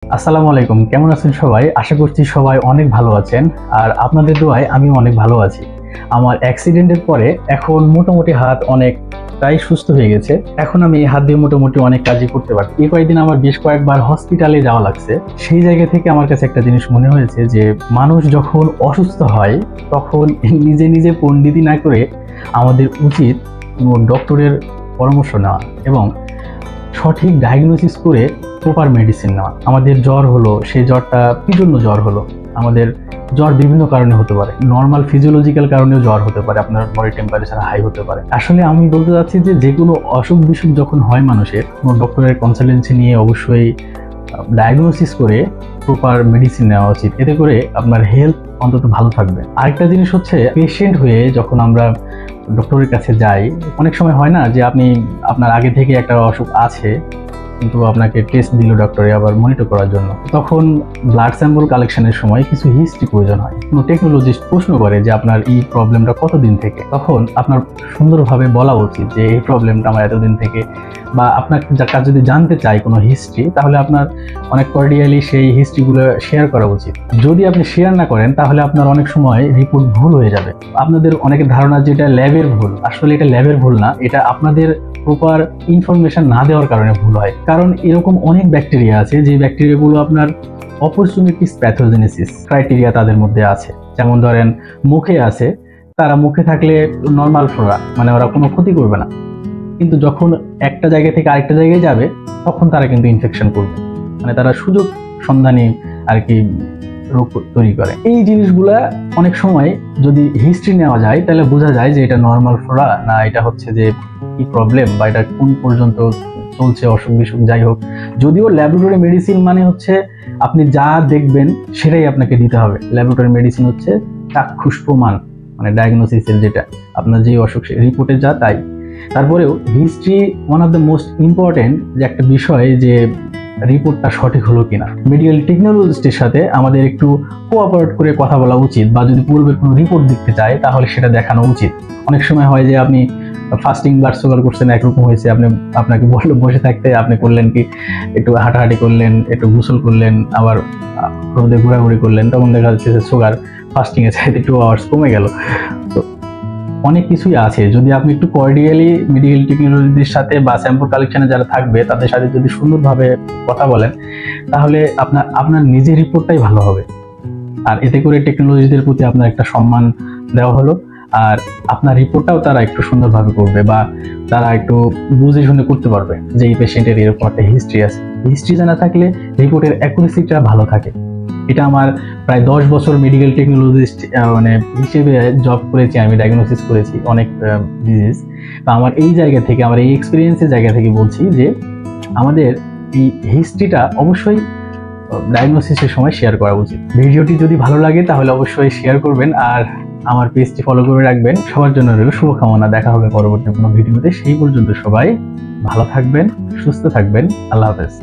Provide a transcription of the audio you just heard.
আসসালামু আলাইকুম, কেমন আছেন সবাই? আশা করছি সবাই অনেক ভালো আছেন। আর আপনাদের দোয়ায় আমিও অনেক ভালো আছি। আমার অ্যাক্সিডেন্টের পরে এখন মোটামুটি হাত অনেকটাই সুস্থ হয়ে গেছে। এখন আমি এই হাত দিয়ে মোটামুটি অনেক কাজই করতে পারি। এই কয়েকদিন আমার বেশ কয়েকবার হসপিটালে যাওয়া লাগছে। সেই জায়গা থেকে আমার কাছে একটা জিনিস মনে হয়েছে যে মানুষ যখন অসুস্থ হয় তখন নিজে নিজে পণ্ডিতি না করে আমাদের উচিত ডক্টরের পরামর্শ নেওয়া এবং সঠিক ডায়াগনোসিস করে প্রপার মেডিসিন নেওয়া। আমাদের জ্বর হলো, সেই জ্বরটা কি জন্য জ্বর হলো? আমাদের জ্বর বিভিন্ন কারণে হতে পারে। নর্মাল ফিজিওলজিক্যাল কারণেও জ্বর হতে পারে, আপনার বডি টেম্পারেচার হাই হতে পারে। আসলে আমি বলতে চাচ্ছি যে কোনো অসুখ বিসুখ যখন হয় মানুষের, কোনো ডক্টরের কনসালটেন্সি নিয়ে অবশ্যই ডায়াগনোসিস করে প্রপার মেডিসিন নেওয়া উচিত। এতে করে আপনার হেলথ অন্তত ভালো থাকবে। আরেকটা জিনিস হচ্ছে, পেশেন্ট হয়ে যখন আমরা ডক্টরের কাছে যাই, অনেক সময় হয় না যে আপনার আগে থেকে একটা অসুখ আছে কিন্তু আপনাকে টেস্ট দিল ডক্টরে আবার মনিটর করার জন্য, তখন ব্লাড স্যাম্পল কালেকশনের সময় কিছু হিস্ট্রি প্রয়োজন হয়। কোনো টেকনোলজিস্ট প্রশ্ন করে যে আপনার এই প্রবলেমটা কতদিন থেকে, তখন আপনার সুন্দরভাবে বলা উচিত যে এই প্রবলেমটা আমার এতদিন থেকে, বা আপনার কাছে যদি জানতে চাই কোনো হিস্ট্রি, তাহলে আপনার অনেক কর্ডিয়ালি সেই হিস্ট্রিগুলো শেয়ার করা উচিত। যদি আপনি শেয়ার না করেন তাহলে আপনার অনেক সময় রিপোর্ট ভুল হয়ে যাবে। আপনাদের অনেকের ধারণা যে এটা ল্যাবের ভুল, আসলে এটা ল্যাবের ভুল না, এটা আপনাদের প্রপার ইনফরমেশন না দেওয়ার কারণে ভুল হয়। কারণ এরকম অনেক ব্যাকটেরিয়া আছে যে ব্যাকটেরিয়াগুলো আপনার অপরচুনিটিস প্যাথোজেনেসিস ক্রাইটেরিয়া তাদের মধ্যে আছে। যেমন ধরেন মুখে আছে, তারা মুখে থাকলে নর্মাল ফ্লোরা, মানে ওরা কোনো ক্ষতি করবে না, কিন্তু যখন একটা জায়গা থেকে আরেকটা জায়গায় যাবে তখন তারা কিন্তু ইনফেকশন করবে, মানে তারা সুযোগ সন্ধানী আর কি রোগ তৈরি করে। এই জিনিসগুলা অনেক সময় যদি হিস্ট্রি নেওয়া যায় তাহলে বোঝা যায় যে এটা নর্মাল ফ্লোরা না এটা হচ্ছে যে কি প্রবলেম, বা এটা কোন পর্যন্ত চলছে অসুখ বিসুখ। যাই হোক, যদিও ল্যাবরেটরি মেডিসিন মানে হচ্ছে আপনি যা দেখবেন সেটাই আপনাকে দিতে হবে। ল্যাবরেটরি মেডিসিন হচ্ছে চাক্ষুষ প্রমাণ, মানে ডায়াগনোসিসের যেটা আপনার যে অসুখ রিপোর্টে যা তাই। তারপরেও history one of the most important যে একটা বিষয়, যে রিপোর্টটা সঠিক হলো কিনা। মেডিকেল টেকনোলজিস্টের সাথে আমাদের একটু কোঅপারেট করে কথা বলা উচিত, বা যদি পূর্বে কোনো রিপোর্ট দেখতে চায় তাহলে সেটা দেখানো উচিত। অনেক সময় হয় যে আপনি ফাস্টিং ব্লাড সুগার করছেন, একরকম হয়েছে, আপনাকে বললো বসে থাকতে, আপনি করলেন কি একটু হাঁটাহাঁটি করলেন, একটু গোসল করলেন, আবার রোদে ঘোরাঘুরি করলেন, তখন দেখা যাচ্ছে যে সুগার ফাস্টিং এর চাইতে 2 আওয়ার্স কমে গেল। তো অনেক কিছুই আছে। যদি আপনি একটু কর্ডিয়ালি মেডিকেল টেকনোলজির সাথে বা স্যাম্পল কালেকশনে যারা থাকবে তাদের সাথে যদি সুন্দরভাবে কথা বলেন, তাহলে আপনার নিজের রিপোর্টটাই ভালো হবে। আর এতে করে টেকনোলজিদের প্রতি আপনার একটা সম্মান দেওয়া হলো, আর আপনার রিপোর্টটাও তারা একটু সুন্দরভাবে করবে, বা তারা একটু বুঝে শুনে করতে পারবে যে এই পেশেন্টের এরকম একটা হিস্ট্রি আছে। হিস্ট্রি জানা থাকলে রিপোর্টের অ্যাকুরেসিটা ভালো থাকে। এটা আমার প্রায় 10 বছর মেডিকেল টেকনোলজিস্ট মানে হিসেবে জব করেছি, আমি ডায়াগনোসিস করেছি অনেক ডিজিজ। তো আমার এই জায়গা থেকে, আমার এই এক্সপিরিয়েন্সের জায়গা থেকে বলছি যে আমাদের এই হিস্ট্রিটা অবশ্যই ডায়াগনোসিসের সময় শেয়ার করা উচিত। ভিডিওটি যদি ভালো লাগে তাহলে অবশ্যই শেয়ার করবেন, আর আমার পেজটি ফলো করে রাখবেন। সবার জন্য রইল শুভকামনা। দেখা হবে পরবর্তী কোনো ভিডিওতে। সেই পর্যন্ত সবাই ভালো থাকবেন, সুস্থ থাকবেন। আল্লাহ হাফেজ।